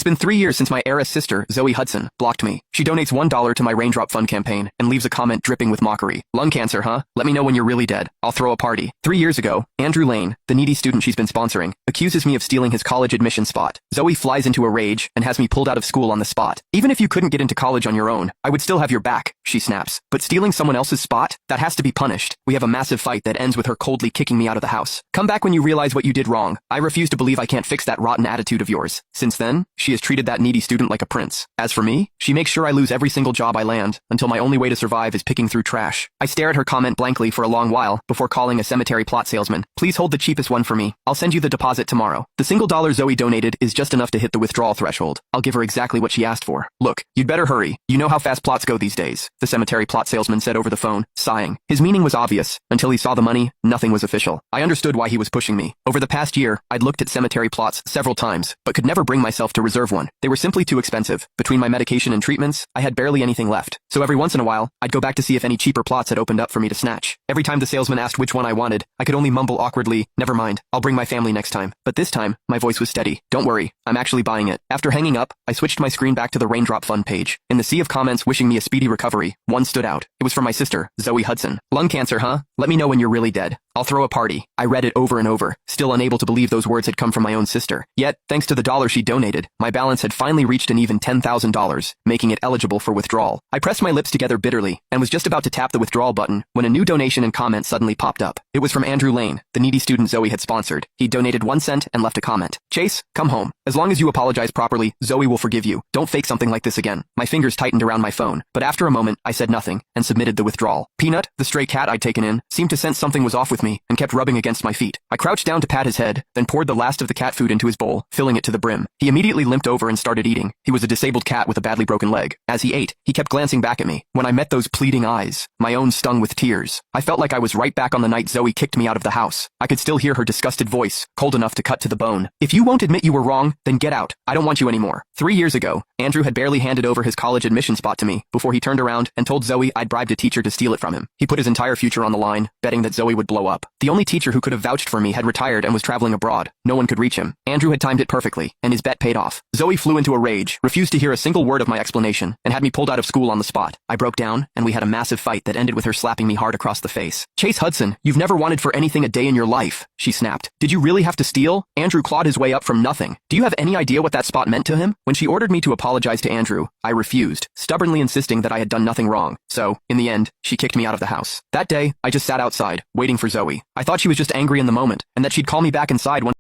It's been 3 years since my heiress sister, Zoe Hudson, blocked me. She donates $1 to my Raindrop Fund campaign and leaves a comment dripping with mockery. Lung cancer, huh? Let me know when you're really dead. I'll throw a party. 3 years ago, Andrew Lane, the needy student she's been sponsoring, accuses me of stealing his college admission spot. Zoe flies into a rage and has me pulled out of school on the spot. Even if you couldn't get into college on your own, I would still have your back, she snaps. But stealing someone else's spot? That has to be punished. We have a massive fight that ends with her coldly kicking me out of the house. Come back when you realize what you did wrong. I refuse to believe I can't fix that rotten attitude of yours. Since then, she has treated that needy student like a prince. As for me, she makes sure I lose every single job I land, until my only way to survive is picking through trash. I stare at her comment blankly for a long while, before calling a cemetery plot salesman. Please hold the cheapest one for me. I'll send you the deposit tomorrow. The single dollar Zoe donated is just enough to hit the withdrawal threshold. I'll give her exactly what she asked for. Look, you'd better hurry. You know how fast plots go these days, the cemetery plot salesman said over the phone, sighing. His meaning was obvious. Until he saw the money, nothing was official. I understood why he was pushing me. Over the past year, I'd looked at cemetery plots several times, but could never bring myself to reserve one. They were simply too expensive. Between my medication and treatments, I had barely anything left. So every once in a while, I'd go back to see if any cheaper plots had opened up for me to snatch. Every time the salesman asked which one I wanted, I could only mumble awkwardly, never mind, I'll bring my family next time. But this time, my voice was steady. Don't worry, I'm actually buying it. After hanging up, I switched my screen back to the Raindrop Fund page. In the sea of comments wishing me a speedy recovery, one stood out. It was from my sister, Zoe Hudson. Lung cancer, huh? Let me know when you're really dead. I'll throw a party. I read it over and over, still unable to believe those words had come from my own sister. Yet, thanks to the dollar she donated, my balance had finally reached an even $10,000, making it eligible for withdrawal. I pressed my lips together bitterly, and was just about to tap the withdrawal button, when a new donation and comment suddenly popped up. It was from Andrew Lane, the needy student Zoe had sponsored. He donated 1 cent and left a comment. Chase, come home. As long as you apologize properly, Zoe will forgive you. Don't fake something like this again. My fingers tightened around my phone, but after a moment, I said nothing, and submitted the withdrawal. Peanut, the stray cat I'd taken in, seemed to sense something was off with me, and kept rubbing against my feet. I crouched down to pat his head, then poured the last of the cat food into his bowl, filling it to the brim. He immediately limped over and started eating. He was a disabled cat with a badly broken leg. As he ate, he kept glancing back at me. When I met those pleading eyes, my own stung with tears. I felt like I was right back on the night Zoe kicked me out of the house. I could still hear her disgusted voice, cold enough to cut to the bone. If you won't admit you were wrong, then get out. I don't want you anymore. 3 years ago, Andrew had barely handed over his college admission spot to me, before he turned around and told Zoe I'd bribed a teacher to steal it from him. He put his entire future on the line, betting that Zoe would blow up. The only teacher who could have vouched for me had retired and was traveling abroad. No one could reach him. Andrew had timed it perfectly, and his bet paid off. Zoe flew into a rage, refused to hear a single word of my explanation, and had me pulled out of school on the spot. I broke down, and we had a massive fight that ended with her slapping me hard across the face. Chase Hudson, you've never wanted for anything a day in your life, she snapped. Did you really have to steal? Andrew clawed his way up from nothing. Do you have any idea what that spot meant to him? When she ordered me to apologize to Andrew, I refused, stubbornly insisting that I had done nothing wrong. So, in the end, she kicked me out of the house. That day, I just sat outside, waiting for Zoe. I thought she was just angry in the moment, and that she'd call me back inside when